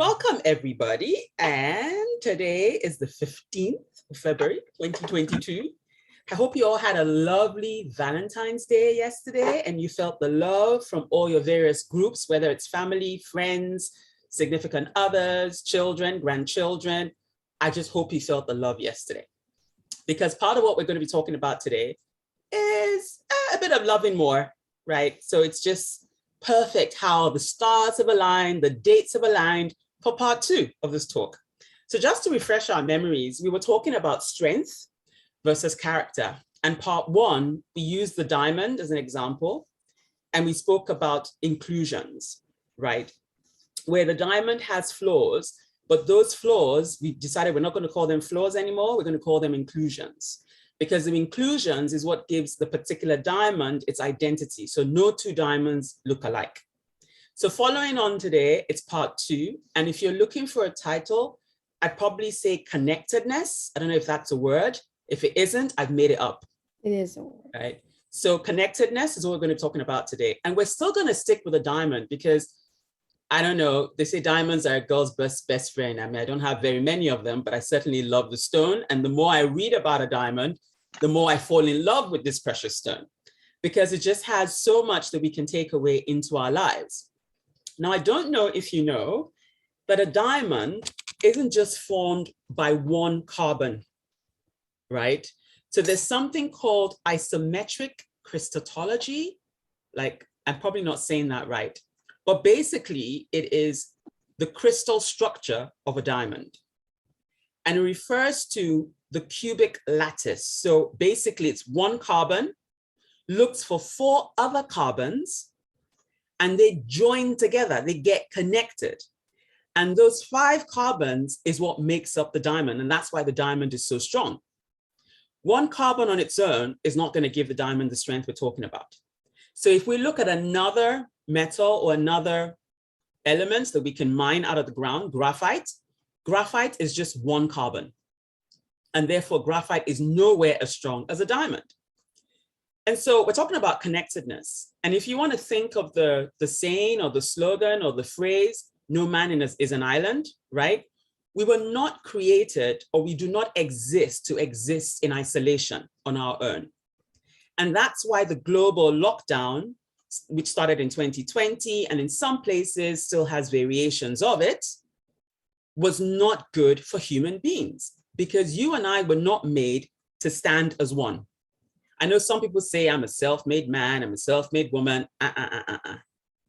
Welcome, everybody. And today is the 15th of February, 2022. I hope you all had a lovely Valentine's Day yesterday and you felt the love from all your various groups, whether it's family, friends, significant others, children, grandchildren. I just hope you felt the love yesterday. Because part of what we're going to be talking about today is a bit of loving more, right? So it's just perfect how the stars have aligned, the dates have aligned for part 2 of this talk. So just to refresh our memories, we were talking about strength versus character. And part 1, we used the diamond as an example, and we spoke about inclusions, right? Where the diamond has flaws, but those flaws, we decided we're not going to call them flaws anymore, we're going to call them inclusions. Because the inclusions is what gives the particular diamond its identity. So no two diamonds look alike. So following on today, it's part 2. And if you're looking for a title, I'd probably say connectedness. I don't know if that's a word. If it isn't, I've made it up. It is a word. Right. So connectedness is what we're going to be talking about today. And we're still going to stick with a diamond because I don't know, they say diamonds are a girl's best friend. I mean, I don't have very many of them, but I certainly love the stone. And the more I read about a diamond, the more I fall in love with this precious stone because it just has so much that we can take away into our lives. Now, I don't know if you know, but a diamond isn't just formed by one carbon, right? So there's something called isometric crystallogy. Like, I'm probably not saying that right, but basically it is the crystal structure of a diamond. And it refers to the cubic lattice. So basically it's one carbon, looks for 4 other carbons, and they join together, they get connected. And those 5 carbons is what makes up the diamond. And that's why the diamond is so strong. One carbon on its own is not going to give the diamond the strength we're talking about. So if we look at another metal or another elements that we can mine out of the ground, graphite is just one carbon. And therefore graphite is nowhere as strong as a diamond. And so we're talking about connectedness. And if you want to think of the saying or the slogan or the phrase, no man is an island, right? We were not created or we do not exist to exist in isolation on our own. And that's why the global lockdown, which started in 2020 and in some places still has variations of it, was not good for human beings because you and I were not made to stand as one. I know some people say I'm a self-made man, I'm a self-made woman.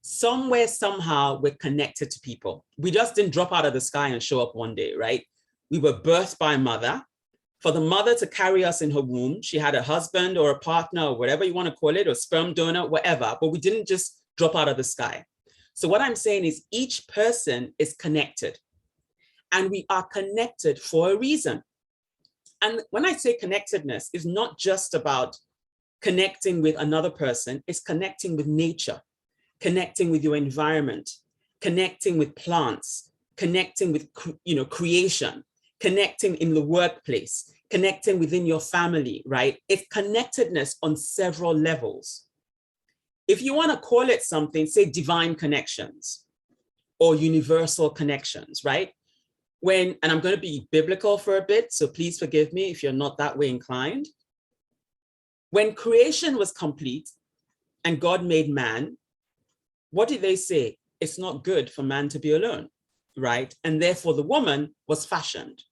Somewhere, somehow, we're connected to people. We just didn't drop out of the sky and show up one day, right? We were birthed by a mother. For the mother to carry us in her womb, she had a husband or a partner or whatever you want to call it, or sperm donor, whatever, but we didn't just drop out of the sky. So what I'm saying is each person is connected and we are connected for a reason. And when I say connectedness, it's not just about connecting with another person, it's connecting with nature, connecting with your environment, connecting with plants, connecting with creation, connecting in the workplace, connecting within your family, right? It's connectedness on several levels. If you want to call it something, say divine connections or universal connections, right? And I'm going to be biblical for a bit, so please forgive me if you're not that way inclined. When creation was complete and God made man, what did they say? It's not good for man to be alone, right? And therefore the woman was fashioned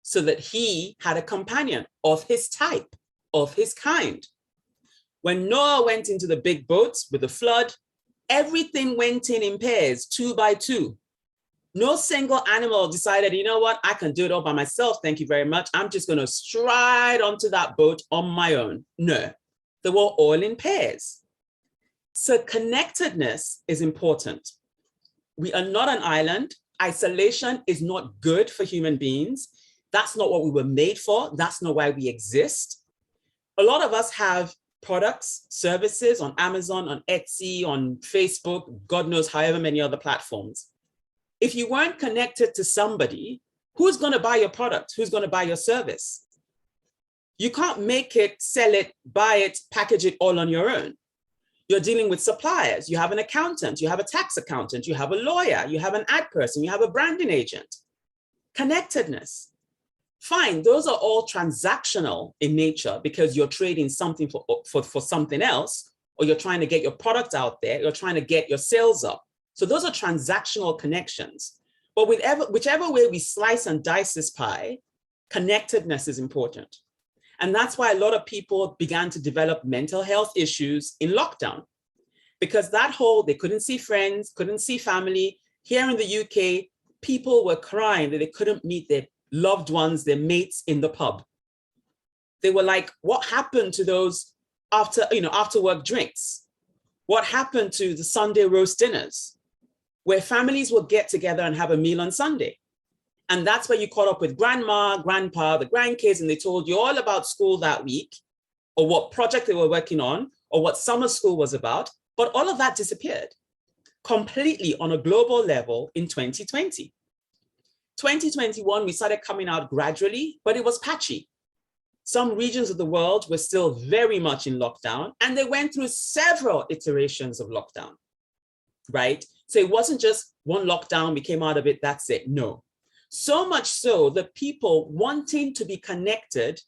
so that he had a companion of his type, of his kind. When Noah went into the big boats with the flood, everything went in pairs, 2 by 2. No single animal decided, you know what, I can do it all by myself. Thank you very much. I'm just going to stride onto that boat on my own. No, they were all in pairs. So connectedness is important. We are not an island. Isolation is not good for human beings. That's not what we were made for. That's not why we exist. A lot of us have products, services on Amazon, on Etsy, on Facebook, God knows however many other platforms. If you weren't connected to somebody, who's going to buy your product? Who's going to buy your service? You can't make it, sell it, buy it, package it all on your own. You're dealing with suppliers. You have an accountant. You have a tax accountant. You have a lawyer. You have an ad person. You have a branding agent. Connectedness. Fine, those are all transactional in nature because you're trading something for something else, or you're trying to get your product out there. You're trying to get your sales up. So those are transactional connections. But whichever way we slice and dice this pie, connectedness is important. And that's why a lot of people began to develop mental health issues in lockdown, because they couldn't see friends, couldn't see family. Here in the UK, people were crying that they couldn't meet their loved ones, their mates in the pub. They were like, what happened to those after work drinks? What happened to the Sunday roast dinners where families would get together and have a meal on Sunday? And that's where you caught up with grandma, grandpa, the grandkids, and they told you all about school that week, or what project they were working on, or what summer school was about. But all of that disappeared completely on a global level in 2020. 2021, we started coming out gradually, but it was patchy. Some regions of the world were still very much in lockdown, and they went through several iterations of lockdown, right? So it wasn't just one lockdown, we came out of it, that's it. No. So much so that people wanting to be connected,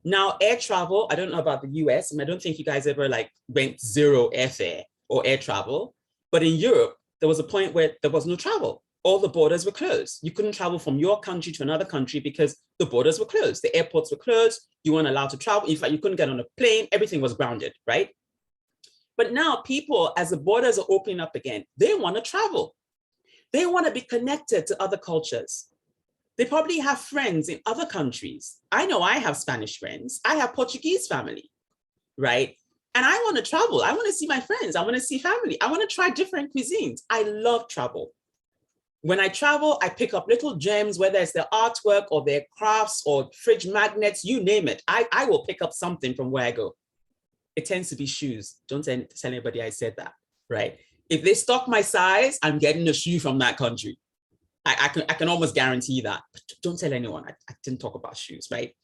now air travel, I don't know about the US, and I don't think you guys ever went zero airfare or air travel, but in Europe, there was a point where there was no travel. All the borders were closed. You couldn't travel from your country to another country because the borders were closed. The airports were closed. You weren't allowed to travel. In fact, you couldn't get on a plane. Everything was grounded, right? But now people, as the borders are opening up again, they want to travel. They want to be connected to other cultures. They probably have friends in other countries. I know I have Spanish friends. I have Portuguese family, right? And I want to travel. I want to see my friends. I want to see family. I want to try different cuisines. I love travel. When I travel, I pick up little gems, whether it's their artwork or their crafts or fridge magnets, you name it. I will pick up something from where I go. It tends to be shoes. Don't tell anybody I said that, right? If they stock my size, I'm getting a shoe from that country. I can almost guarantee that. But don't tell anyone. I didn't talk about shoes, right?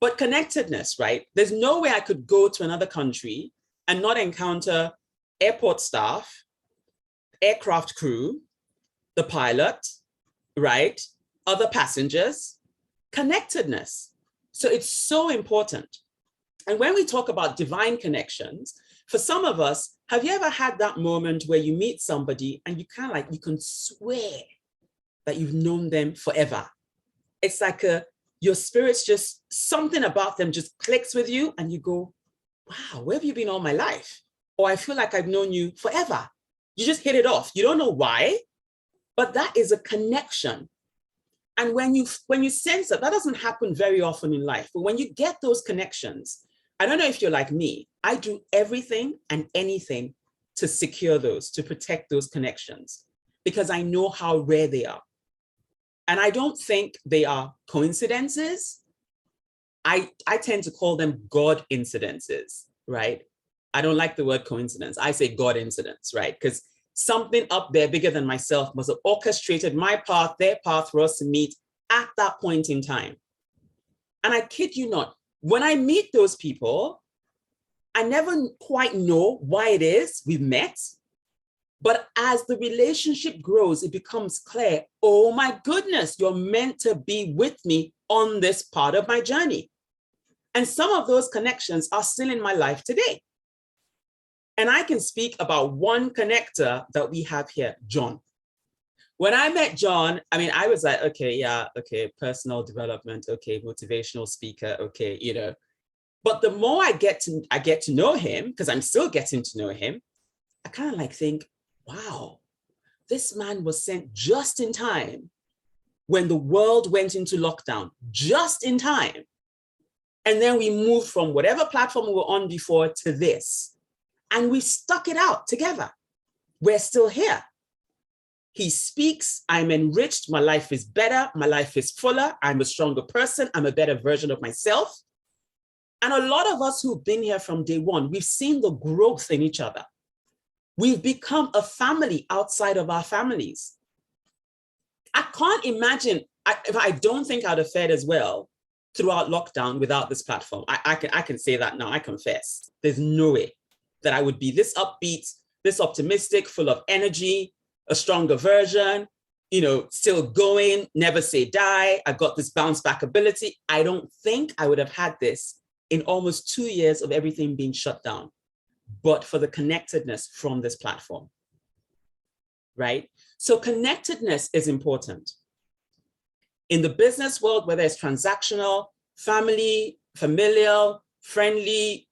But connectedness, right? There's no way I could go to another country and not encounter airport staff, aircraft crew, the pilot, right? Other passengers, connectedness. So it's so important. And when we talk about divine connections, for some of us, have you ever had that moment where you meet somebody and you you can swear that you've known them forever? It's like your spirit's just, something about them just clicks with you and you go, wow, where have you been all my life? Or I feel like I've known you forever. You just hit it off. You don't know why, but that is a connection. And when you sense that doesn't happen very often in life, but when you get those connections, I don't know if you're like me, I do everything and anything to secure those, to protect those connections, because I know how rare they are. And I don't think they are coincidences. I tend to call them God incidences, right? I don't like the word coincidence. I say God incidents, right? Because something up there bigger than myself must have orchestrated my path, their path for us to meet at that point in time. And I kid you not, when I meet those people, I never quite know why it is we've met. But as the relationship grows, it becomes clear, oh my goodness, you're meant to be with me on this part of my journey. And some of those connections are still in my life today. And I can speak about one connector that we have here, John. When I met John, I mean, I was like, okay, yeah, okay, personal development, okay, motivational speaker, okay, you know. But the more I get to know him, because I'm still getting to know him, I kind of think, wow, this man was sent just in time when the world went into lockdown, just in time. And then we moved from whatever platform we were on before to this. And we stuck it out together. We're still here. He speaks, I'm enriched, my life is better, my life is fuller, I'm a stronger person, I'm a better version of myself. And a lot of us who've been here from day one, we've seen the growth in each other. We've become a family outside of our families. I can't imagine, I don't think I'd have fared as well throughout lockdown without this platform. I can say that now, I confess. There's no way. that I would be this upbeat, this optimistic, full of energy, a stronger version, still going, never say die. I've got this bounce back ability. I don't think I would have had this in almost 2 years of everything being shut down, but for the connectedness from this platform, right? So connectedness is important. In the business world, whether it's transactional, family, familial, friendly,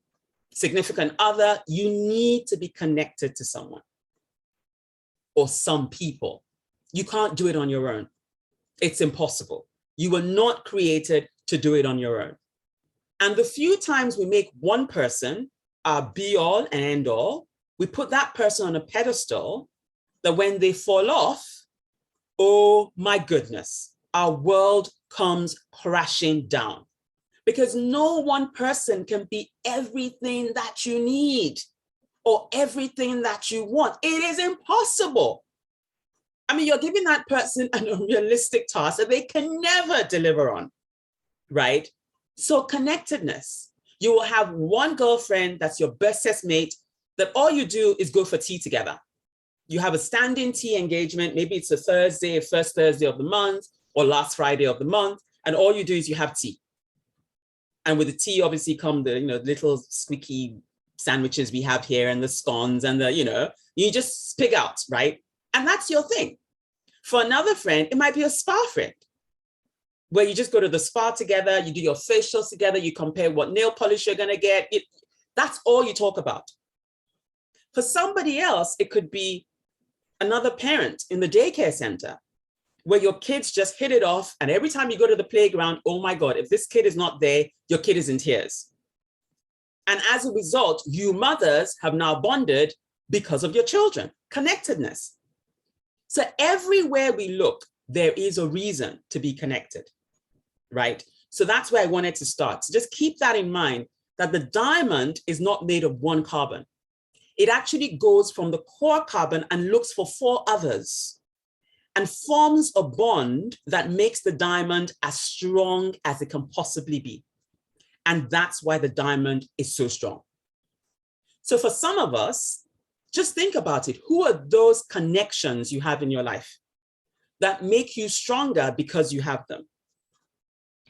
significant other, you need to be connected to someone or some people. You can't do it on your own. It's impossible. You were not created to do it on your own. And the few times we make one person our be all and end all, we put that person on a pedestal that when they fall off, oh my goodness, our world comes crashing down. Because no one person can be everything that you need or everything that you want. It is impossible. I mean, you're giving that person an unrealistic task that they can never deliver on, right? So connectedness. You will have one girlfriend that's your bestest mate that all you do is go for tea together. You have a standing tea engagement. Maybe it's a Thursday, first Thursday of the month or last Friday of the month. And all you do is you have tea. And with the tea, obviously, come the little squeaky sandwiches we have here and the scones and the, you just pig out, right? And that's your thing. For another friend, it might be a spa friend, where you just go to the spa together, you do your facials together, you compare what nail polish you're gonna get. That's all you talk about. For somebody else, it could be another parent in the daycare center, where your kids just hit it off. And every time you go to the playground, oh my God, if this kid is not there, your kid is in tears. And as a result, you mothers have now bonded because of your children, connectedness. So everywhere we look, there is a reason to be connected, right? So that's where I wanted to start. So just keep that in mind, that the diamond is not made of one carbon. It actually goes from the core carbon and looks for 4 others and forms a bond that makes the diamond as strong as it can possibly be. And that's why the diamond is so strong. So for some of us, just think about it. Who are those connections you have in your life that make you stronger because you have them?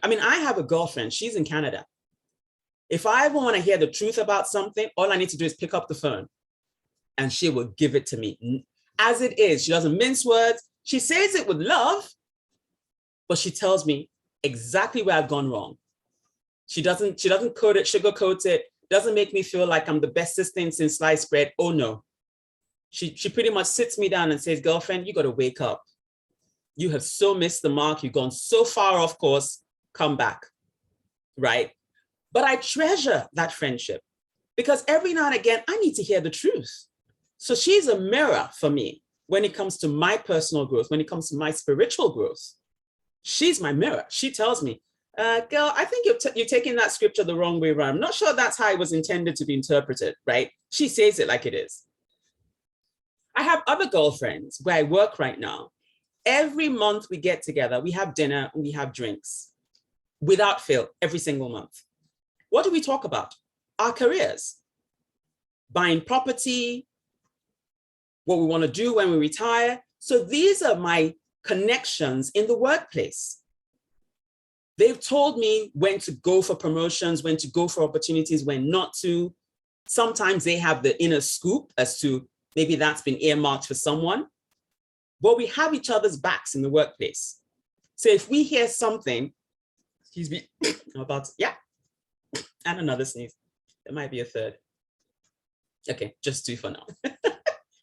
I mean, I have a girlfriend, she's in Canada. If I ever want to hear the truth about something, all I need to do is pick up the phone and she will give it to me. As it is, she doesn't mince words. She says it with love, but she tells me exactly where I've gone wrong. She doesn't coat it, sugarcoat it, doesn't make me feel like I'm the bestest thing since sliced bread. Oh no. She pretty much sits me down and says, girlfriend, you got to wake up. You have so missed the mark. You've gone so far off course. Come back, right? But I treasure that friendship because every now and again, I need to hear the truth. So she's a mirror for me when it comes to my personal growth, when it comes to my spiritual growth. She's my mirror. She tells me, girl, I think you're taking that scripture the wrong way around. I'm not sure that's how it was intended to be interpreted, right? She says it like it is. I have other girlfriends where I work right now. Every month we get together, we have dinner, and we have drinks without fail every single month. What do we talk about? Our careers, buying property, what we want to do when we retire. So these are my connections in the workplace. They've told me when to go for promotions, when to go for opportunities, when not to. Sometimes they have the inner scoop as to maybe that's been earmarked for someone. But we have each other's backs in the workplace. So if we hear something, excuse me, I'm about to, yeah, and another sneeze. There might be a third. Okay, just 2 for now,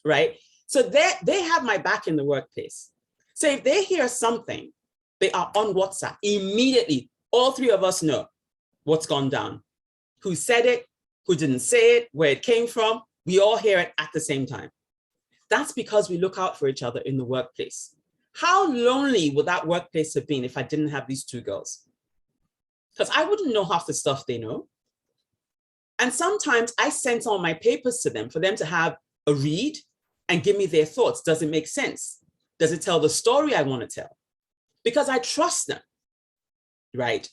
right? So they have my back in the workplace. So if they hear something, they are on WhatsApp. Immediately, all 3 of us know what's gone down. Who said it, who didn't say it, where it came from. We all hear it at the same time. That's because we look out for each other in the workplace. How lonely would that workplace have been if I didn't have these 2 girls? Because I wouldn't know half the stuff they know. And sometimes I send some of my papers to them for them to have a read and give me their thoughts. Does it make sense? Does it tell the story I want to tell? Because I trust them, right?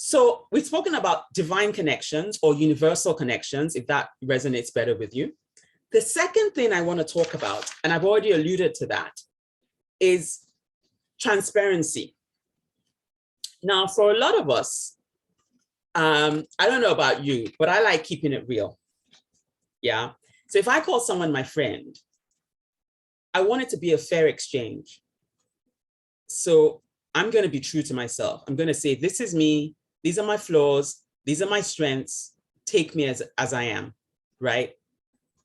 So we've spoken about divine connections or universal connections, if that resonates better with you. The second thing I want to talk about, and I've already alluded to that, is transparency. Now, for a lot of us, I don't know about you, but I like keeping it real. Yeah. So if I call someone my friend, I want it to be a fair exchange. So I'm going to be true to myself. I'm going to say, this is me. These are my flaws. These are my strengths. Take me as I am, right?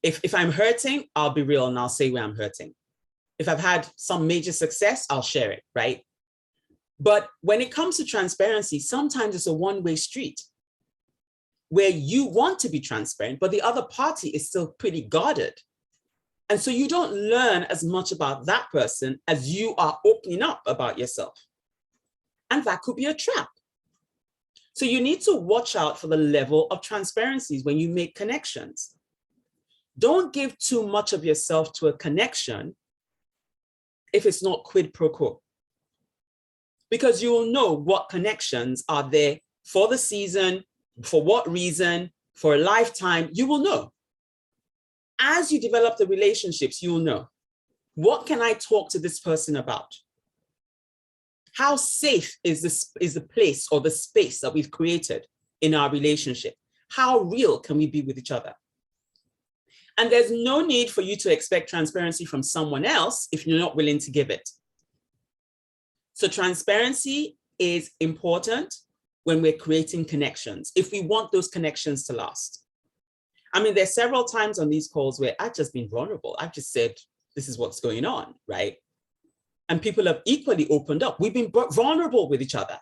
If I'm hurting, I'll be real and I'll say where I'm hurting. If I've had some major success, I'll share it, right? But when it comes to transparency, sometimes it's a one-way street where you want to be transparent, but the other party is still pretty guarded. And so you don't learn as much about that person as you are opening up about yourself. And that could be a trap. So you need to watch out for the level of transparencies when you make connections. Don't give too much of yourself to a connection if it's not quid pro quo. Because you will know what connections are there for the season, for what reason, for a lifetime, you will know. As you develop the relationships, you will know, what can I talk to this person about? How safe is the place or the space that we've created in our relationship? How real can we be with each other? And there's no need for you to expect transparency from someone else if you're not willing to give it. So transparency is important when we're creating connections, if we want those connections to last. I mean, there's several times on these calls where I've just been vulnerable. I've just said, this is what's going on, right? And people have equally opened up. We've been vulnerable with each other.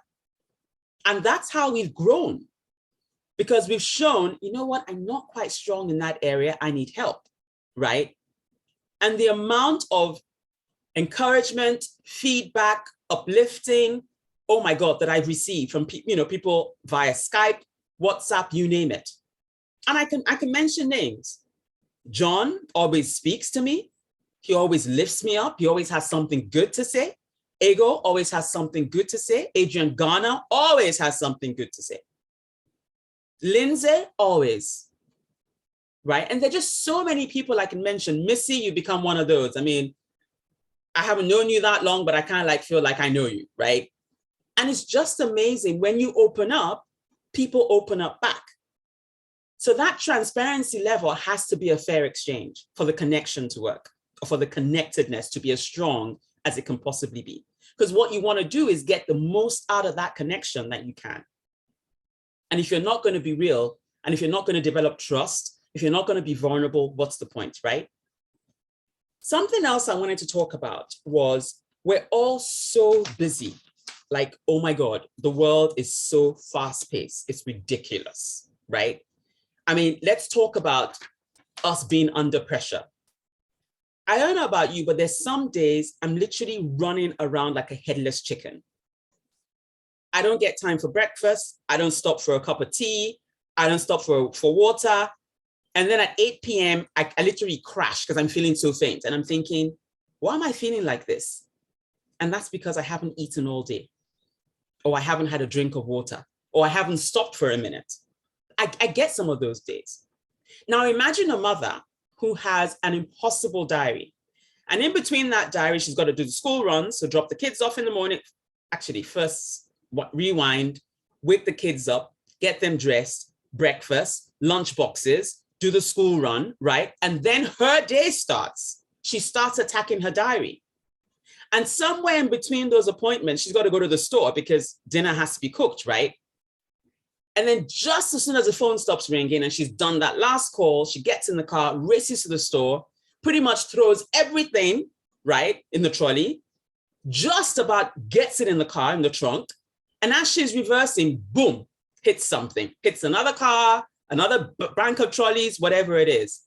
And that's how we've grown. Because we've shown, you know what, I'm not quite strong in that area. I need help, right? And the amount of encouragement, feedback, uplifting, oh my God, that I've received from people via Skype, WhatsApp, you name it. And I can mention names. John always speaks to me. He always lifts me up. He always has something good to say. Ego always has something good to say. Adrian Garner always has something good to say. Lindsay, always, right? And there are just so many people I can mention. Missy, you become one of those. I mean, I haven't known you that long, but I kind of like feel like I know you, right? And it's just amazing when you open up, people open up back. So that transparency level has to be a fair exchange for the connection to work, or for the connectedness to be as strong as it can possibly be. Because what you want to do is get the most out of that connection that you can. And if you're not going to be real, and if you're not going to develop trust, if you're not going to be vulnerable, what's the point, right? Something else I wanted to talk about was we're all so busy. Like, oh my God, the world is so fast-paced. It's ridiculous, right? I mean, let's talk about us being under pressure. I don't know about you, but there's some days I'm literally running around like a headless chicken. I don't get time for breakfast. I don't stop for a cup of tea. I don't stop for water. And then at 8 p.m., I literally crash because I'm feeling so faint. And I'm thinking, why am I feeling like this? And that's because I haven't eaten all day, or I haven't had a drink of water, or I haven't stopped for a minute. I get some of those days. Now imagine a mother who has an impossible diary. And in between that diary, she's got to do the school run. So drop the kids off in the morning. Actually, first rewind, wake the kids up, get them dressed, breakfast, lunch boxes, do the school run, right? And then her day starts. She starts attacking her diary. And somewhere in between those appointments, she's got to go to the store because dinner has to be cooked, right? And then just as soon as the phone stops ringing and she's done that last call, she gets in the car, races to the store, pretty much throws everything, right, in the trolley, just about gets it in the car, in the trunk. And as she's reversing, boom, hits something, hits another car, another bank of trolleys, whatever it is.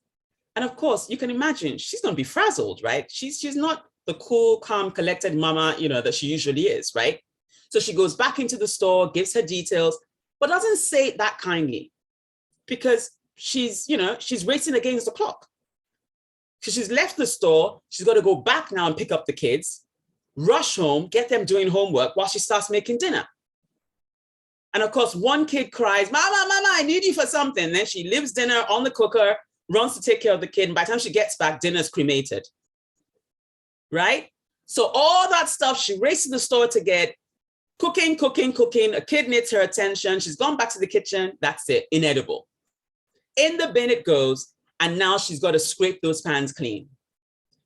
And of course, you can imagine she's going to be frazzled, right? She's not the cool, calm, collected mama, that she usually is, right? So she goes back into the store, gives her details, but doesn't say it that kindly because she's racing against the clock. So she's left the store. She's got to go back now and pick up the kids, rush home, get them doing homework while she starts making dinner. And of course, one kid cries, Mama, Mama, I need you for something. And then she leaves dinner on the cooker, runs to take care of the kid. And by the time she gets back, dinner's cremated, right? So all that stuff, she races to the store to get cooking. A kid needs her attention. She's gone back to the kitchen. That's it, inedible. In the bin it goes. And now she's got to scrape those pans clean.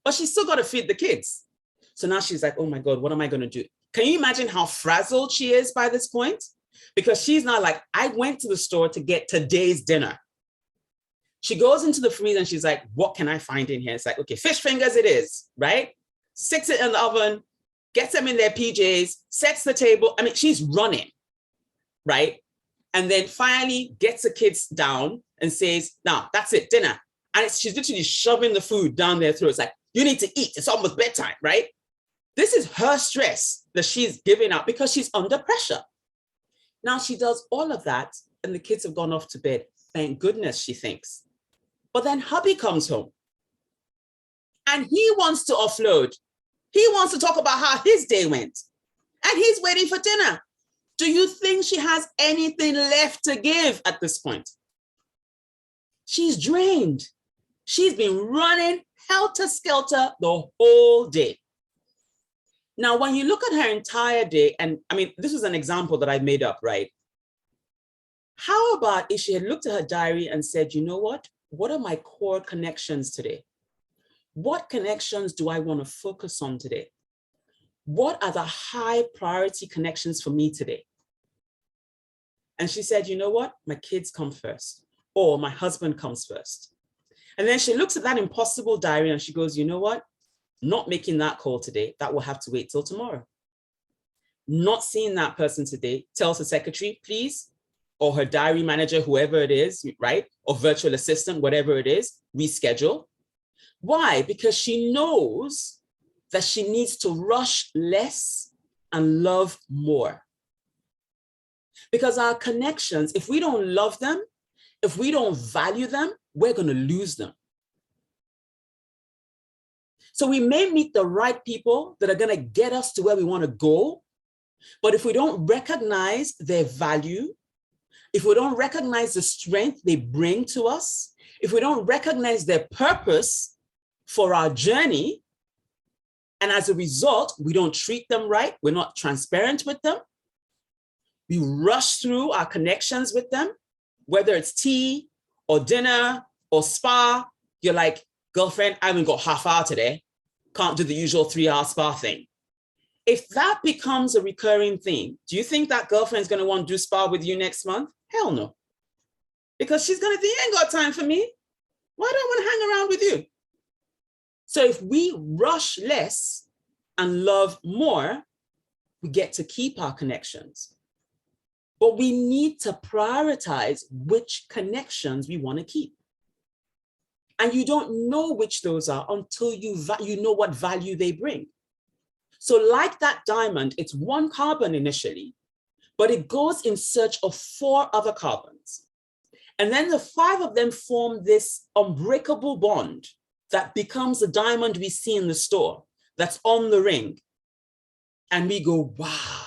But she's still got to feed the kids. So now she's like, oh my God, what am I going to do? Can you imagine how frazzled she is by this point? Because she's not like, I went to the store to get today's dinner. She goes into the freezer and she's like, what can I find in here? It's like, okay, fish fingers it is, right? Sticks it in the oven, gets them in their PJs, sets the table. I mean, she's running, right? And then finally gets the kids down and says, now that's it, dinner. And she's literally shoving the food down their throats. Like, you need to eat, it's almost bedtime, right? This is her stress that she's giving out because she's under pressure. Now she does all of that and the kids have gone off to bed. Thank goodness, she thinks. But then hubby comes home and he wants to offload. He wants to talk about how his day went and he's waiting for dinner. Do you think she has anything left to give at this point? She's drained. She's been running helter-skelter the whole day. Now, when you look at her entire day, and I mean, this is an example that I made up, right? How about if she had looked at her diary and said, you know what? What are my core connections today? What connections do I want to focus on today? What are the high priority connections for me today? And she said, you know what? My kids come first, or my husband comes first. And then she looks at that impossible diary and she goes, you know what? Not making that call today, that will have to wait till tomorrow. Not seeing that person today, tells the secretary, please, or her diary manager, whoever it is, right? Or virtual assistant, whatever it is, reschedule. Why? Because she knows that she needs to rush less and love more. Because our connections, if we don't love them, if we don't value them, we're going to lose them. So we may meet the right people that are going to get us to where we want to go, but if we don't recognize their value, if we don't recognize the strength they bring to us, if we don't recognize their purpose for our journey, and as a result, we don't treat them right, we're not transparent with them, we rush through our connections with them, whether it's tea or dinner or spa, you're like, girlfriend, I haven't got half hour today. Can't do the usual 3-hour spa thing. If that becomes a recurring thing, do you think that girlfriend's going to want to do spa with you next month? Hell no. Because she's going to think, you ain't got time for me. Why do I want to hang around with you? So if we rush less and love more, we get to keep our connections. But we need to prioritize which connections we want to keep. And you don't know which those are until you know what value they bring. So like that diamond, it's one carbon initially, but it goes in search of 4 other carbons. And then the 5 of them form this unbreakable bond that becomes the diamond we see in the store that's on the ring. And we go, wow,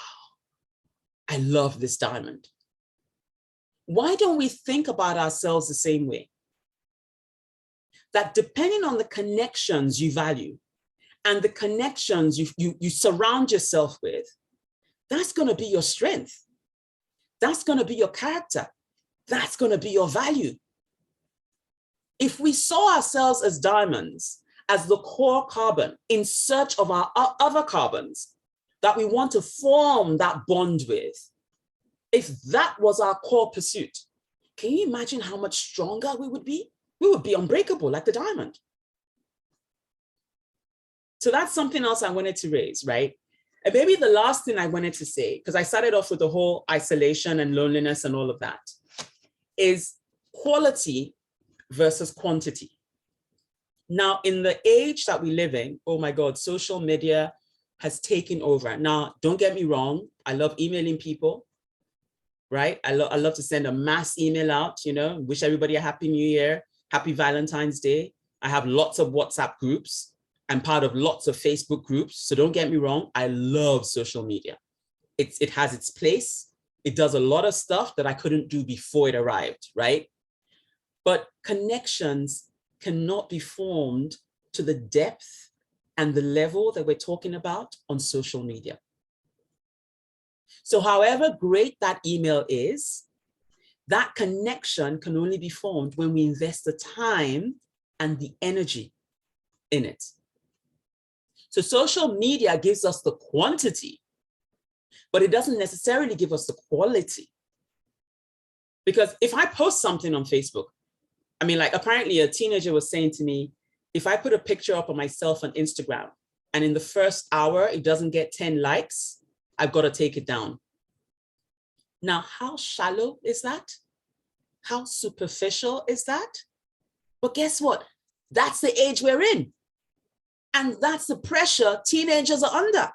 I love this diamond. Why don't we think about ourselves the same way? That depending on the connections you value and the connections you surround yourself with, that's going to be your strength. That's going to be your character. That's going to be your value. If we saw ourselves as diamonds, as the core carbon in search of our other carbons that we want to form that bond with, if that was our core pursuit, can you imagine how much stronger we would be? We would be unbreakable like the diamond. So that's something else I wanted to raise, right? And maybe the last thing I wanted to say, because I started off with the whole isolation and loneliness and all of that, is quality versus quantity. Now, in the age that we live in, oh my God, social media has taken over. Now, don't get me wrong. I love emailing people, right? I love to send a mass email out, wish everybody a happy new year. Happy Valentine's Day. I have lots of WhatsApp groups. I'm part of lots of Facebook groups. So don't get me wrong. I love social media. It has its place. It does a lot of stuff that I couldn't do before it arrived, right? But connections cannot be formed to the depth and the level that we're talking about on social media. So however great that email is, that connection can only be formed when we invest the time and the energy in it. So social media gives us the quantity, but it doesn't necessarily give us the quality. Because if I post something on Facebook, I mean, like apparently a teenager was saying to me, if I put a picture up of myself on Instagram and in the first hour, it doesn't get 10 likes, I've got to take it down. Now, how shallow is that? How superficial is that? But guess what? That's the age we're in. And that's the pressure teenagers are under.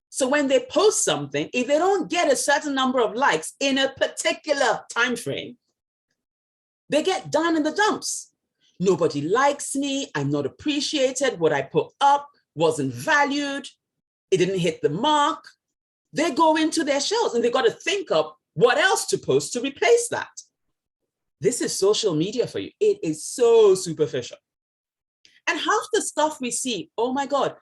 So when they post something, if they don't get a certain number of likes in a particular time frame, they get down in the dumps. Nobody likes me. I'm not appreciated. What I put up wasn't valued. It didn't hit the mark. They go into their shells and they got to think of what else to post to replace that. This is social media for you. It is so superficial. And half the stuff we see, oh my God,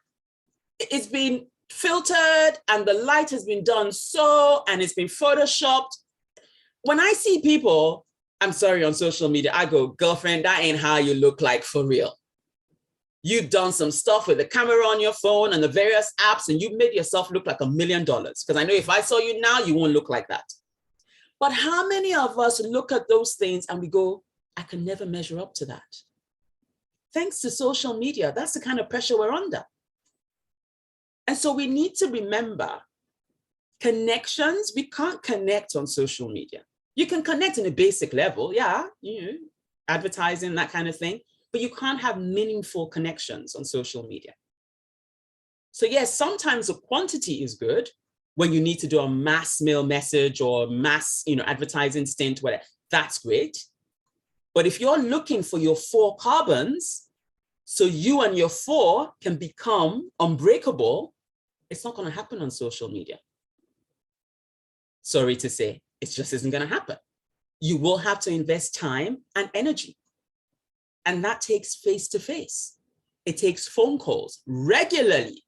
it's been filtered and the light has been done so, and it's been photoshopped. When I see people, I'm sorry, on social media, I go, girlfriend, that ain't how you look like for real. You've done some stuff with the camera on your phone and the various apps, and you made yourself look like $1 million. Because I know if I saw you now, you won't look like that. But how many of us look at those things and we go, I can never measure up to that? Thanks to social media, that's the kind of pressure we're under. And so we need to remember connections. We can't connect on social media. You can connect in a basic level, yeah, advertising, that kind of thing, but you can't have meaningful connections on social media. So yes, sometimes the quantity is good when you need to do a mass mail message or mass, advertising stint, whatever, that's great. But if you're looking for your 4 carbons, so you and your 4 can become unbreakable, it's not going to happen on social media. Sorry to say, it just isn't going to happen. You will have to invest time and energy. And that takes face-to-face. It takes phone calls regularly,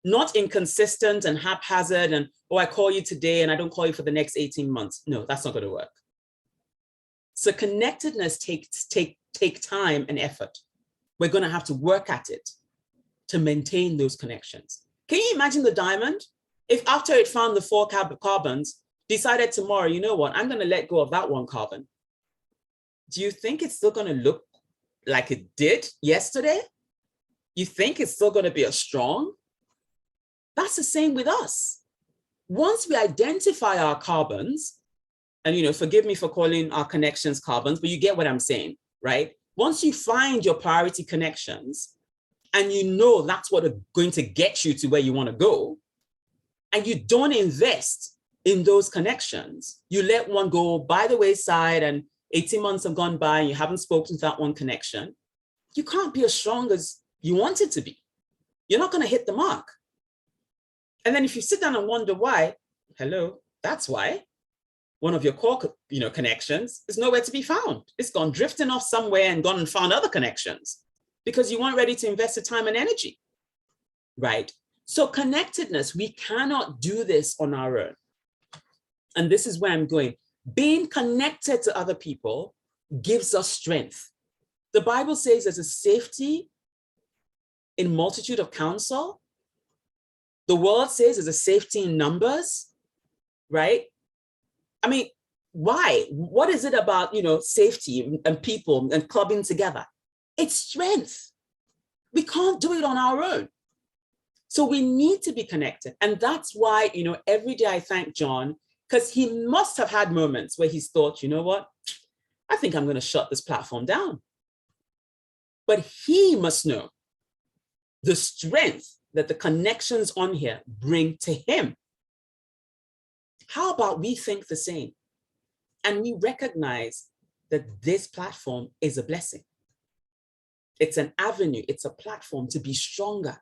not inconsistent and haphazard and, oh, I call you today and I don't call you for the next 18 months. No, that's not going to work. So connectedness take time and effort. We're going to have to work at it to maintain those connections. Can you imagine the diamond? If after it found the 4 carbons, decided tomorrow, you know what, I'm going to let go of that 1 carbon. Do you think it's still going to look like it did yesterday? You think it's still going to be as strong? That's the same with us. Once we identify our carbons, and forgive me for calling our connections carbons, but you get what I'm saying, right? Once you find your priority connections, and that's what are going to get you to where you want to go, and you don't invest in those connections, you let one go by the wayside and 18 months have gone by and you haven't spoken to that one connection, you can't be as strong as you want it to be. You're not going to hit the mark. And then if you sit down and wonder why, hello, that's why one of your core connections is nowhere to be found. It's gone drifting off somewhere and gone and found other connections because you weren't ready to invest the time and energy, right? So connectedness, we cannot do this on our own. And this is where I'm going. Being connected to other people gives us strength. The Bible says there's a safety in multitude of counsel. The world says there's a safety in numbers, right? I mean, why? What is it about, safety and people and clubbing together? It's strength. We can't do it on our own. So we need to be connected. And that's why, every day I thank John, because he must have had moments where he's thought, you know what? I think I'm going to shut this platform down. But he must know the strength that the connections on here bring to him. How about we think the same? And we recognize that this platform is a blessing. It's an avenue, it's a platform to be stronger,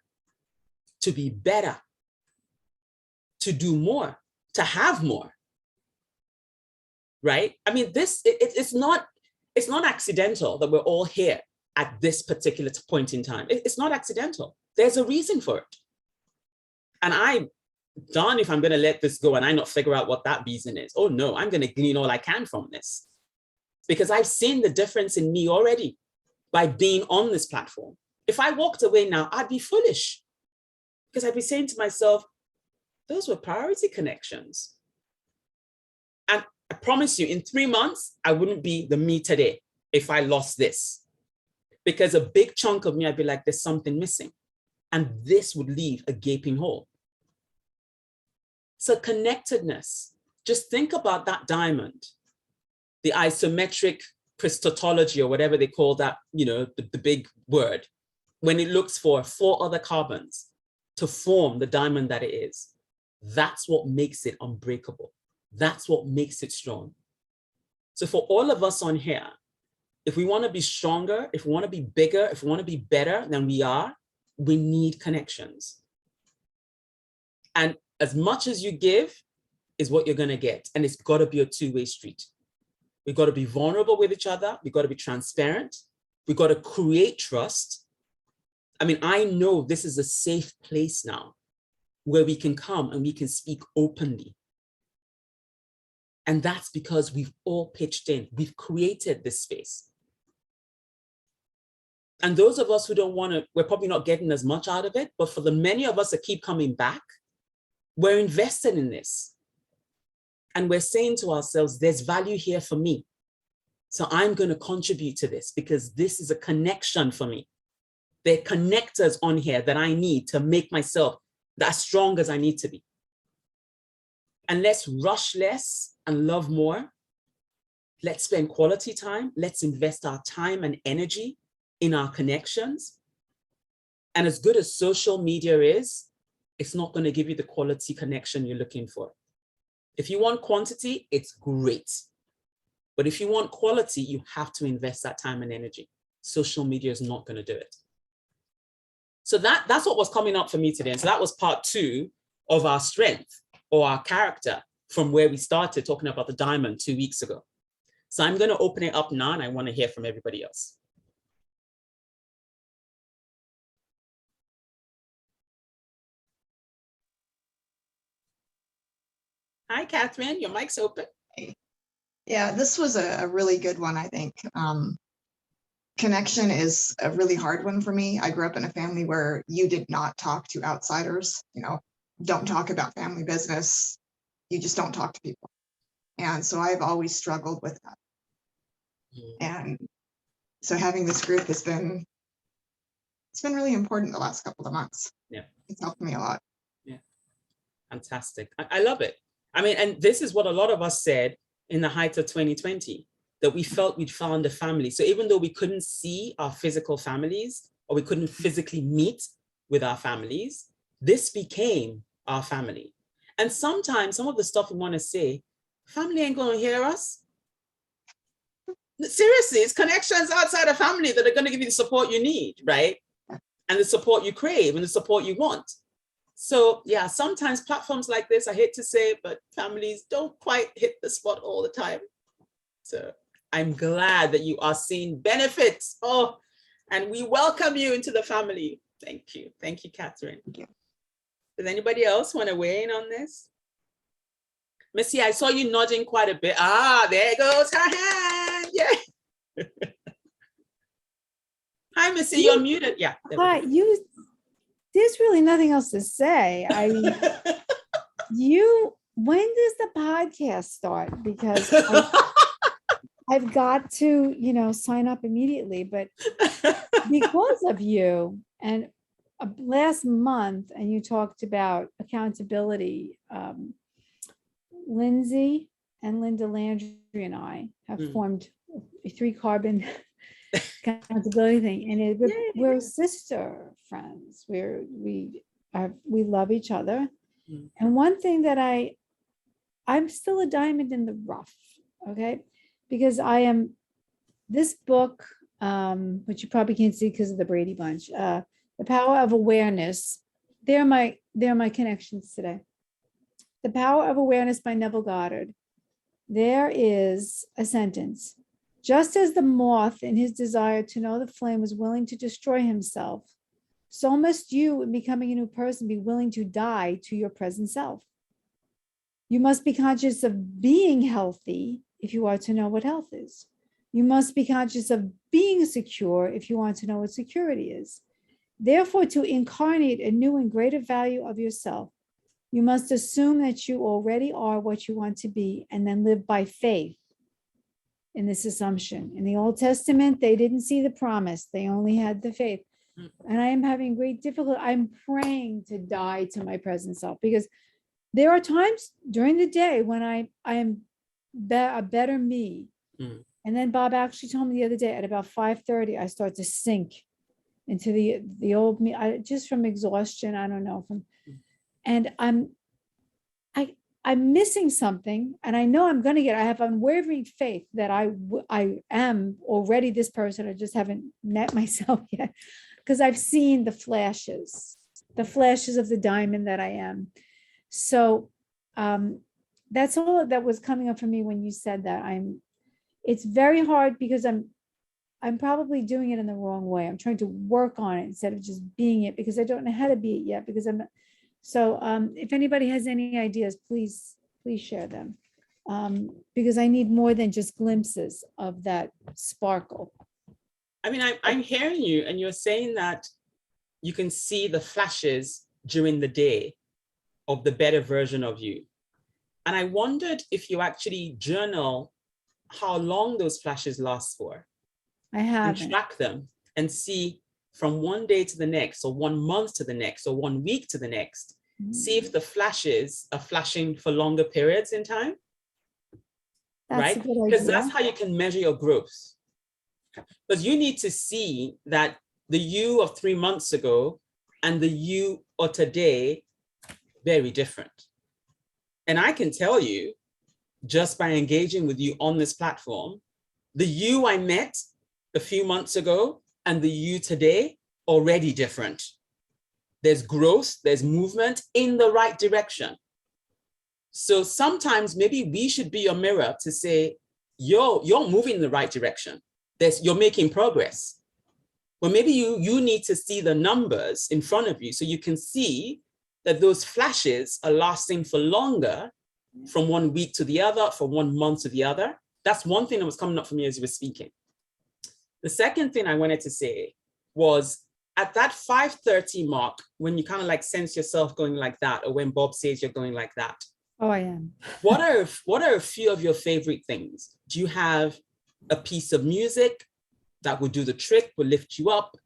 to be better, to do more, to have more. right? I mean, it's not accidental that we're all here at this particular point in time. It's not accidental. There's a reason for it. And I'm done if I'm going to let this go and I not figure out what that reason is. Oh no, I'm going to glean all I can from this, because I've seen the difference in me already by being on this platform. If I walked away now, I'd be foolish, because I'd be saying to myself, those were priority connections. And I promise you, in 3 months, I wouldn't be the me today if I lost this, because a big chunk of me, I'd be like, there's something missing. And this would leave a gaping hole. So connectedness, just think about that diamond, the isometric crystallogy, or whatever they call that, you know, the big word, when it looks for 4 other carbons to form the diamond that it is. That's what makes it unbreakable. That's what makes it strong. So for all of us on here, if we want to be stronger, if we want to be bigger, if we want to be better than we are, we need connections. And as much as you give is what you're going to get. And it's got to be a two-way street. We've got to be vulnerable with each other. We've got to be transparent. We've got to create trust. I mean, I know this is a safe place now where we can come and we can speak openly. And that's because we've all pitched in. We've created this space. And those of us who don't want to, we're probably not getting as much out of it, but for the many of us that keep coming back, we're invested in this. And we're saying to ourselves, there's value here for me. So I'm going to contribute to this because this is a connection for me. There are connectors on here that I need to make myself as strong as I need to be. And let's rush less and love more. Let's spend quality time. Let's invest our time and energy in our connections. And as good as social media is, it's not going to give you the quality connection you're looking for. If you want quantity, it's great. But if you want quality, you have to invest that time and energy. Social media is not going to do it. So that's what was coming up for me today. And so that was part 2 of our strength or our character from where we started talking about the diamond 2 weeks ago. So I'm going to open it up now and I want to hear from everybody else. Hi, Catherine, your mic's open. Yeah, this was a really good one, I think. Connection is a really hard one for me. I grew up in a family where you did not talk to outsiders, you know, don't talk about family business. You just don't talk to people. And so I've always struggled with that. And so having this group has been, it's been really important the last couple of months. Yeah. It's helped me a lot. Yeah. Fantastic. I love it. I mean, and this is what a lot of us said in the height of 2020, that we felt we'd found a family. So even though we couldn't see our physical families or we couldn't physically meet with our families, this became our family. And sometimes some of the stuff we want to say, family ain't going to hear us. Seriously, it's connections outside of family that are going to give you the support you need, right? And the support you crave and the support you want. So yeah, sometimes platforms like this, I hate to say it, but families don't quite hit the spot all the time. So I'm glad that you are seeing benefits. Oh, and we welcome you into the family. Thank you. Thank you, Catherine. Thank you. Does anybody else want to weigh in on this? Missy, I saw you nodding quite a bit. Ah, there goes her hand. Yeah. Hi, Missy, you're muted. Yeah. Hi, there's really nothing else to say. When does the podcast start? Because I've got to, sign up immediately, but because of you and last month, and you talked about accountability, Lindsay and Linda Landry and I have formed a 3-carbon accountability thing, and we're sister friends. We love each other. And one thing that I'm still a diamond in the rough, okay, because I am this book, which you probably can't see because of the Brady Bunch, The Power of Awareness. They're my connections today. The Power of Awareness by Neville Goddard. there is a sentence. Just as the moth in his desire to know the flame was willing to destroy himself, so must you, in becoming a new person, be willing to die to your present self. You must be conscious of being healthy if you are to know what health is. You must be conscious of being secure if you want to know what security is. Therefore, to incarnate a new and greater value of yourself, you must assume that you already are what you want to be and then live by faith in this assumption. In the Old Testament, they didn't see the promise. They only had the faith. And I am having great difficulty. I'm praying to die to my present self, because there are times during the day when I am a better me. And then Bob actually told me the other day at about 5:30, I start to sink into the old me, just from exhaustion. I don't know, and I'm missing something, and I know I'm going to I have unwavering faith that I am already this person. I just haven't met myself yet, because I've seen the flashes of the diamond that I am. So that's all that was coming up for me when you said that. It's very hard because I'm probably doing it in the wrong way. I'm trying to work on it instead of just being it, because I don't know how to be it yet, because I'm not. So if anybody has any ideas, please share them, because I need more than just glimpses of that sparkle. I mean, I'm hearing you, and you're saying that you can see the flashes during the day of the better version of you. And I wondered if you actually journal how long those flashes last for. I haven't. And track them and see from one day to the next, or 1 month to the next, or 1 week to the next. See if the flashes are flashing for longer periods in time. That's right? a good idea. Because that's how you can measure your growth. Because you need to see that the you of 3 months ago and the you of today, very different. And I can tell you, just by engaging with you on this platform, the you I met a few months ago and the you today, already different. There's growth, there's movement in the right direction. So sometimes maybe we should be your mirror to say, you're moving in the right direction. You're making progress. Well, maybe you need to see the numbers in front of you so you can see that those flashes are lasting for longer, from 1 week to the other, from 1 month to the other. That's one thing that was coming up for me as you were speaking. The second thing I wanted to say was, at that 5:30 mark, when you kind of like sense yourself going like that, or when Bob says you're going like that. Oh, I am. What are a few of your favorite things? Do you have a piece of music that will do the trick, will lift you up?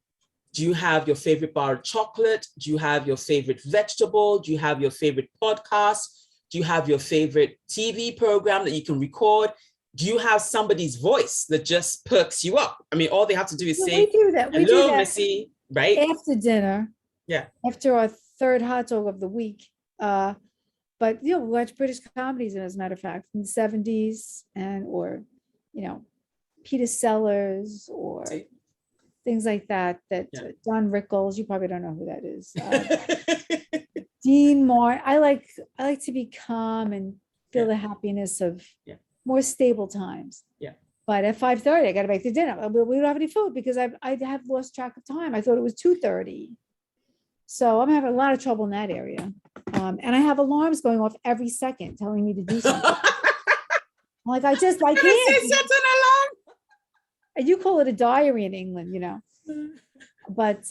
Do you have your favorite bar of chocolate? Do you have your favorite vegetable? Do you have your favorite podcast? Do you have your favorite TV program that you can record? Do you have somebody's voice that just perks you up? I mean, all they have to do is say, we do that. We do hello, that Missy, right? after dinner. Yeah. After our third hot dog of the week. But we watch British comedies, as a matter of fact, from the 70s, or Peter Sellers, or things like that. Don Rickles, you probably don't know who that is. Dean Martin. I like to be calm and feel the happiness of more stable times. Yeah. But at 5:30, I got to make the dinner. We don't have any food because I have lost track of time. I thought it was 2:30. So I'm having a lot of trouble in that area. And I have alarms going off every second telling me to do something. I can't. Set an alarm. And you call it a diary in England, But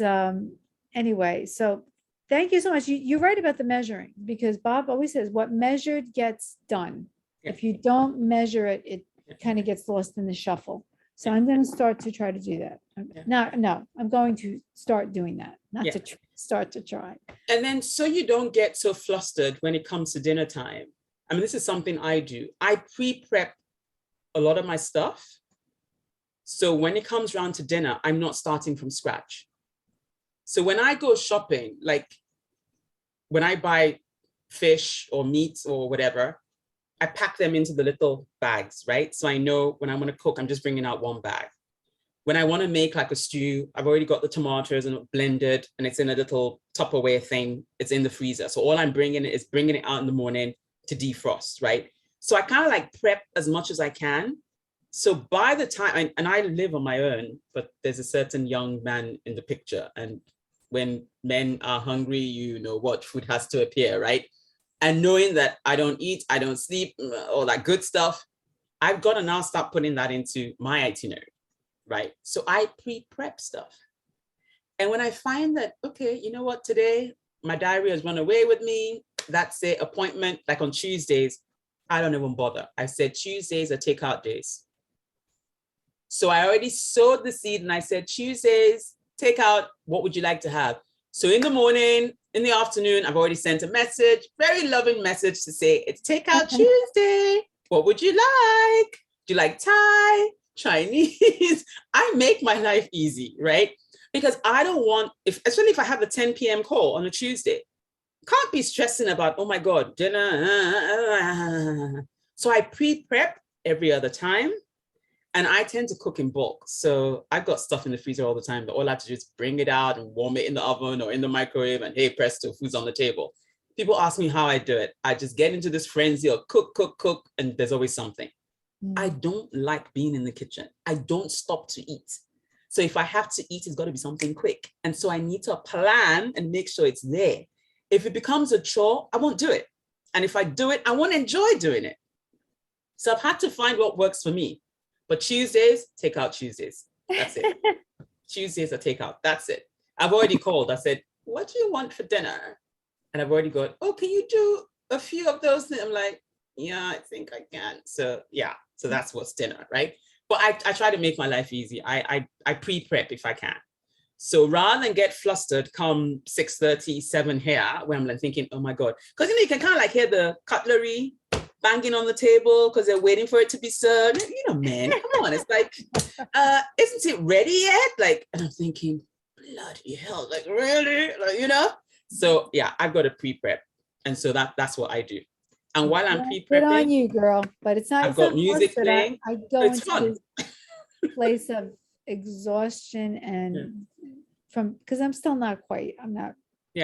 anyway, so thank you so much. You're right about the measuring, because Bob always says what measured gets done. Yeah. If you don't measure it, it kind of gets lost in the shuffle. So I'm going to start to try to do that. No, I'm going to start doing that, not to start to try. And then so you don't get so flustered when it comes to dinner time. I mean, this is something I do. I pre-prep a lot of my stuff. So when it comes around to dinner, I'm not starting from scratch. So when I go shopping, like when I buy fish or meat or whatever, I pack them into the little bags, right? So I know when I want to cook, I'm just bringing out one bag. When I want to make like a stew, I've already got the tomatoes and blended, and it's in a little Tupperware thing. It's in the freezer. So all I'm bringing it out in the morning to defrost, right? So I kind of like prep as much as I can. So by the time, and I live on my own, but there's a certain young man in the picture. And when men are hungry, you know what, food has to appear, right? And knowing that I don't eat, I don't sleep, all that good stuff, I've got to now start putting that into my itinerary, right? So I pre-prep stuff. And when I find that, okay, you know what, today my diary has run away with me, that's it, appointment, like on Tuesdays, I don't even bother. I said Tuesdays are takeout days. So I already sowed the seed and I said, Tuesdays, take out, what would you like to have? So in the morning, in the afternoon, I've already sent a message, very loving message to say, it's takeout Tuesday. What would you like? Do you like Thai, Chinese? I make my life easy, right? Because I don't want, especially if I have a 10 p.m. call on a Tuesday, can't be stressing about, oh my God, dinner. So I pre-prep every other time. And I tend to cook in bulk. So I've got stuff in the freezer all the time, but all I have to do is bring it out and warm it in the oven or in the microwave, and hey, presto, food's on the table. People ask me how I do it. I just get into this frenzy of cook, and there's always something. I don't like being in the kitchen. I don't stop to eat. So if I have to eat, it's got to be something quick. And so I need to plan and make sure it's there. If it becomes a chore, I won't do it. And if I do it, I won't enjoy doing it. So I've had to find what works for me. But Tuesdays, take out Tuesdays. That's it. Tuesdays are takeout. That's it. I've already called. I said, what do you want for dinner? And I've already got, oh, can you do a few of those? And I'm like, yeah, I think I can. So yeah, so that's what's dinner, right? But I try to make my life easy. I pre-prep if I can. So rather than get flustered come 6:30, 7 here, where I'm like thinking, oh my God. Because you can kind of like hear the cutlery banging on the table because they're waiting for it to be served. Man, come on. It's like, isn't it ready yet? Like, and I'm thinking, bloody hell, like really? Like, So yeah, I've got a pre-prep. And so that's what I do. And while I'm pre-prepping, good on you, girl. But it's not. I've got music playing. I go it's into fun. this place of exhaustion and because I'm still not can't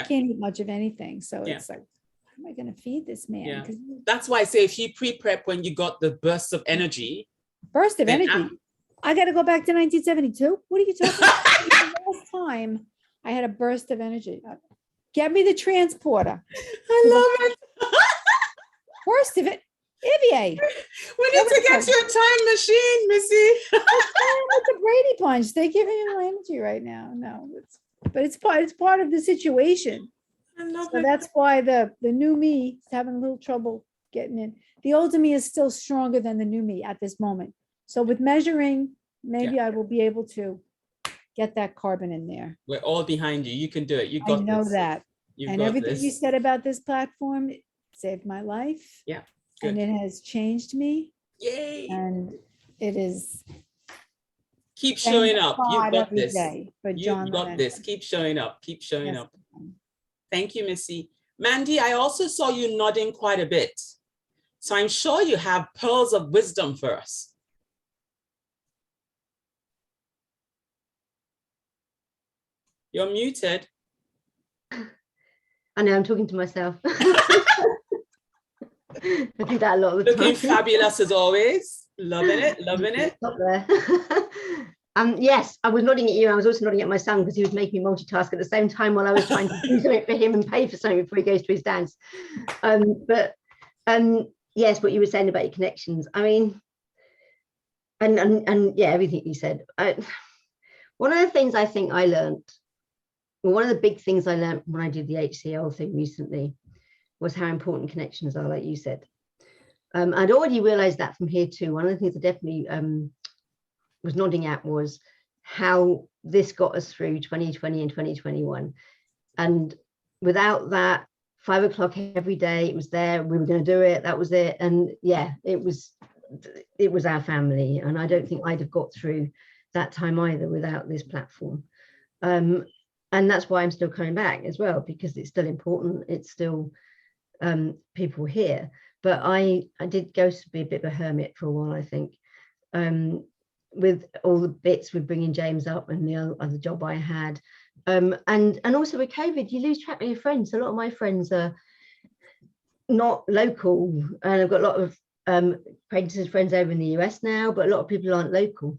eat much of anything. So it's like, how am I going to feed this man? Yeah. That's why I say if you pre-prep when you got the bursts of energy. I got to go back to 1972. What are you talking about? Last time I had a burst of energy. Get me the transporter. I love it. Burst of it. Ivie. We need to get you a time machine, Missy. With the Brady Bunch. They're giving me my energy right now. No, but it's part of the situation. I love so it. That's why the new me is having a little trouble getting in. The older me is still stronger than the new me at this moment. So with measuring, maybe I will be able to get that carbon in there. We're all behind you. You can do it. You got this. I know that. And everything you said about this platform saved my life. Yeah. Good. And it has changed me. Yay. And it is. Keep showing up. You got this. You got this. Keep showing up. Keep showing up. Thank you, Missy. Mandy, I also saw you nodding quite a bit. So I'm sure you have pearls of wisdom for us. You're muted. I know, I'm talking to myself. I do that a lot of the time. Looking fabulous as always. Loving it, loving it. Up there. Yes, I was nodding at you. I was also nodding at my son because he was making me multitask at the same time while I was trying to do something for him and pay for something before he goes to his dance. Yes, what you were saying about your connections. I mean, and yeah, everything you said. One of the things I think I learned, well, one of the big things I learned when I did the HCL thing recently was how important connections are, like you said. I'd already realized that from here too. One of the things I definitely was nodding at was how this got us through 2020 and 2021. And without that, 5 o'clock every day, it was there, we were going to do it, that was it. And yeah, it was our family. And I don't think I'd have got through that time either without this platform. And that's why I'm still coming back as well, because it's still important. It's still people here. But I did go to be a bit of a hermit for a while, I think, with all the bits with bringing James up and the other job I had. And also with COVID, you lose track of your friends. A lot of my friends are not local, and I've got a lot of acquaintances, friends over in the US now, but a lot of people aren't local.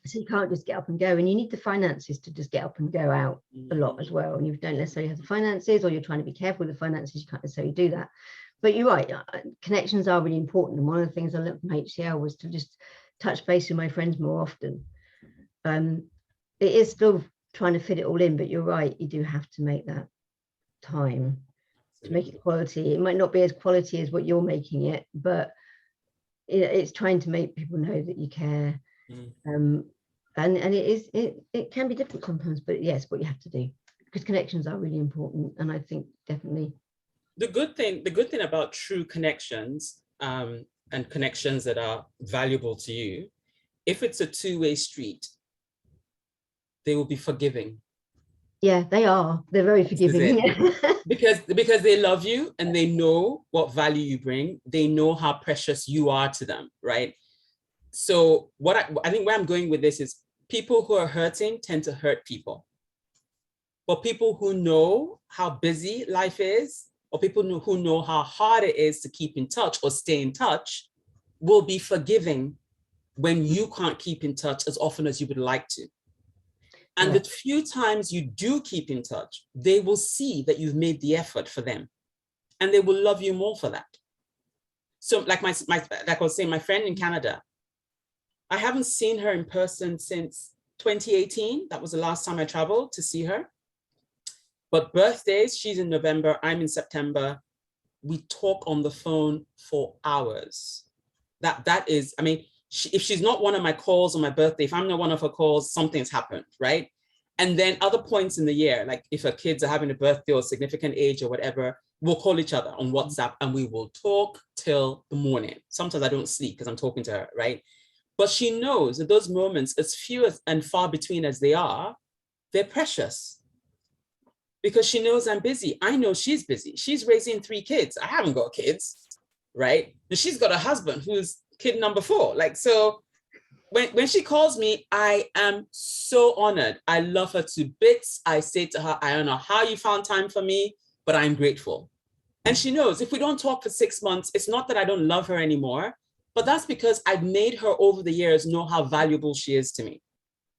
So you can't just get up and go, and you need the finances to just get up and go out a lot as well. And you don't necessarily have the finances, or you're trying to be careful with the finances, you can't necessarily do that. But you're right, connections are really important. And one of the things I learned from HCL was to just touch base with my friends more often. It is still trying to fit it all in, but you're right, you do have to make that time to make it quality. It might not be as quality as what you're making it, but it's trying to make people know that you care. And it can be difficult sometimes, but yes, what you have to do, because connections are really important. And I think definitely the good thing about true connections, and connections that are valuable to you, if it's a two-way street, they will be forgiving. Yeah, they are. They're very forgiving. because they love you and they know what value you bring. They know how precious you are to them, right? So what I think where I'm going with this is, people who are hurting tend to hurt people. But people who know how busy life is, or people who know how hard it is to keep in touch or stay in touch, will be forgiving when you can't keep in touch as often as you would like to. And the few times you do keep in touch, they will see that you've made the effort for them, and they will love you more for that. So like like I was saying, my friend in Canada, I haven't seen her in person since 2018. That was the last time I traveled to see her. But birthdays, she's in November, I'm in September. We talk on the phone for hours. That is, I mean, if she's not one of my calls on my birthday, if I'm not one of her calls, something's happened, right? And then other points in the year, like if her kids are having a birthday or significant age or whatever, we'll call each other on WhatsApp and we will talk till the morning. Sometimes I don't sleep because I'm talking to her, right? But she knows that those moments, as few and far between as they are, they're precious. Because she knows I'm busy. I know she's busy. She's raising 3 kids. I haven't got kids, right? And she's got a husband who's kid number 4. Like, so when she calls me, I am so honored. I love her to bits. I say to her, I don't know how you found time for me, but I'm grateful. And she knows if we don't talk for 6 months, it's not that I don't love her anymore, but that's because I've made her over the years know how valuable she is to me,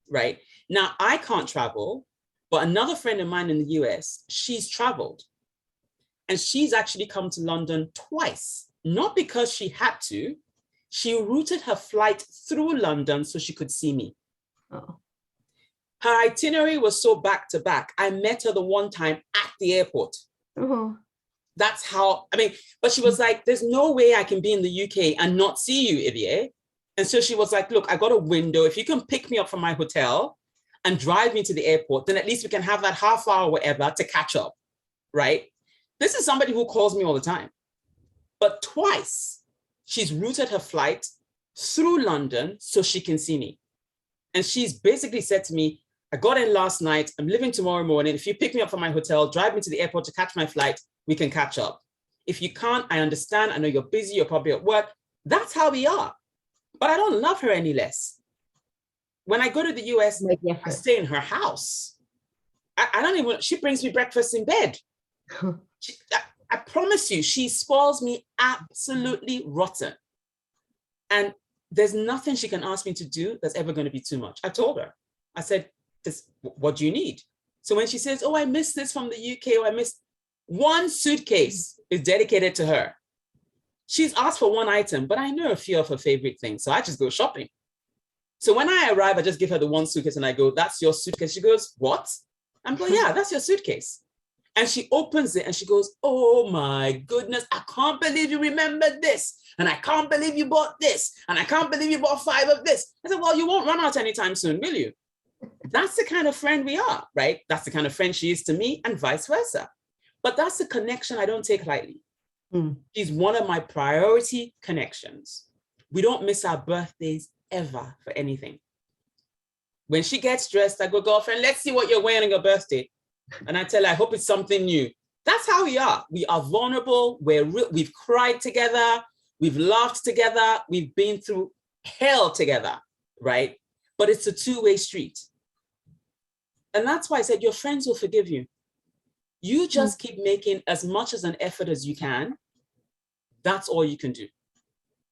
right? Now, I can't travel, but another friend of mine in the US, she's traveled. And she's actually come to London twice, not because she had to. She routed her flight through London so she could see me. Oh. Her itinerary was so back to back. I met her the one time at the airport. Oh. That's how, I mean, but she was like, there's no way I can be in the UK and not see you, Ivie. And so she was like, look, I got a window. If you can pick me up from my hotel and drive me to the airport, then at least we can have that half hour or whatever to catch up, right? This is somebody who calls me all the time. But twice, she's routed her flight through London so she can see me. And she's basically said to me, I got in last night, I'm leaving tomorrow morning. If you pick me up from my hotel, drive me to the airport to catch my flight, we can catch up. If you can't, I understand. I know you're busy, you're probably at work. That's how we are. But I don't love her any less. When I go to the US, I stay in her house. I don't even, she brings me breakfast in bed. I promise you, she spoils me absolutely rotten. And there's nothing she can ask me to do that's ever going to be too much. I told her, I said, what do you need? So when she says, oh, I missed this from the UK, or I missed, one suitcase is dedicated to her. She's asked for one item, but I know a few of her favorite things. So I just go shopping. So when I arrive, I just give her the one suitcase and I go, that's your suitcase. She goes, what? I'm going, yeah, that's your suitcase. And she opens it and she goes, oh my goodness, I can't believe you remembered this. And I can't believe you bought this. And I can't believe you bought 5 of this. I said, well, you won't run out anytime soon, will you? That's the kind of friend we are, right? That's the kind of friend she is to me and vice versa. But that's the connection I don't take lightly. She's one of my priority connections. We don't miss our birthdays ever for anything. When she gets dressed, I go, girlfriend, let's see what you're wearing on your birthday. And I tell her, I hope it's something new. That's how we are. We are vulnerable. We've cried together. We've laughed together. We've been through hell together, right? But it's a two-way street. And that's why I said, your friends will forgive you. You just keep making as much as an effort as you can. That's all you can do.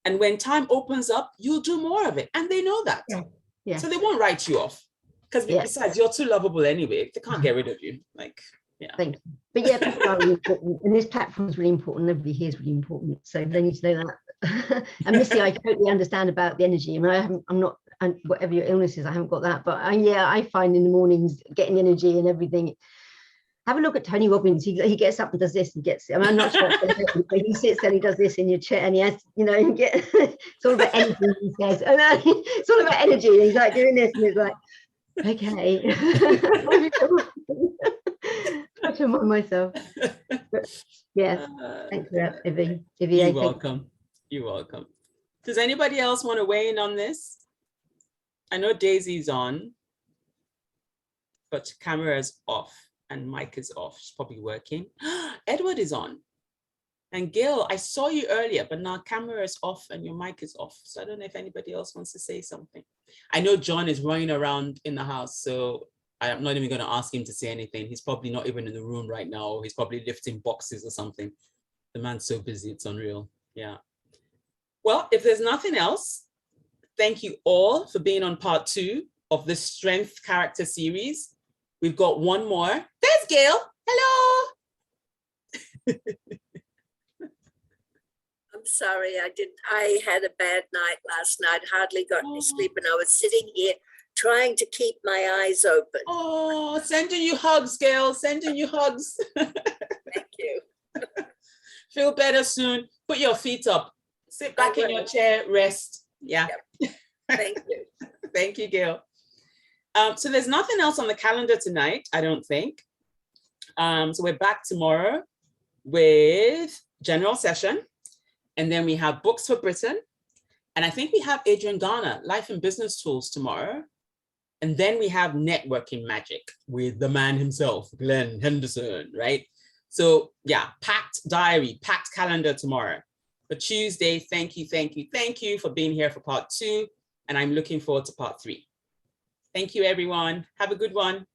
And when time opens up, you'll do more of it. And they know that. Yeah. Yeah. So they won't write you off. Because besides, you're too lovable anyway. They can't get rid of you. Like, yeah. Thank you. But yeah, people are really important. And this platform is really important. Everybody here is really important. So they need to know that. And Missy, I totally understand about the energy. And I'm not, and whatever your illness is, I haven't got that. But yeah, I find in the mornings getting energy and everything. Have a look at Tony Robbins. He gets up and does this and gets, I mean, I'm not sure, but he sits there and he does this in your chair and he has, you know, it's all about energy, he says. Oh, no, it's all about energy. And he's like doing this and he's like, okay. I should mind myself. But, yeah, thanks for that, Ivie. You're welcome. You're welcome. Does anybody else want to weigh in on this? I know Daisy's on, but camera is off. And mic is off. She's probably working. Edward is on. And Gail, I saw you earlier, but now camera is off and your mic is off. So I don't know if anybody else wants to say something. I know John is running around in the house, so I'm not even going to ask him to say anything. He's probably not even in the room right now. He's probably lifting boxes or something. The man's so busy, it's unreal. Yeah. Well, if there's nothing else, thank you all for being on part 2 of this Strength Character series. We've got one more. There's Gail. Hello. I'm sorry, I had a bad night last night, hardly got any sleep, and I was sitting here trying to keep my eyes open. Oh, sending you hugs, Gail. Sending you hugs. Thank you. Feel better soon. Put your feet up. Sit back in your chair, rest. Yeah. Yep. Thank you. Thank you, Gail. So there's nothing else on the calendar tonight, I don't think. So we're back tomorrow with general session. And then we have books for Britain. And I think we have Adrian Garner, Life and Business Tools tomorrow. And then we have Networking Magic with the man himself, Glenn Henderson, right? So yeah, packed diary, packed calendar tomorrow. But Tuesday, thank you for being here for part 2. And I'm looking forward to part 3. Thank you, everyone. Have a good one.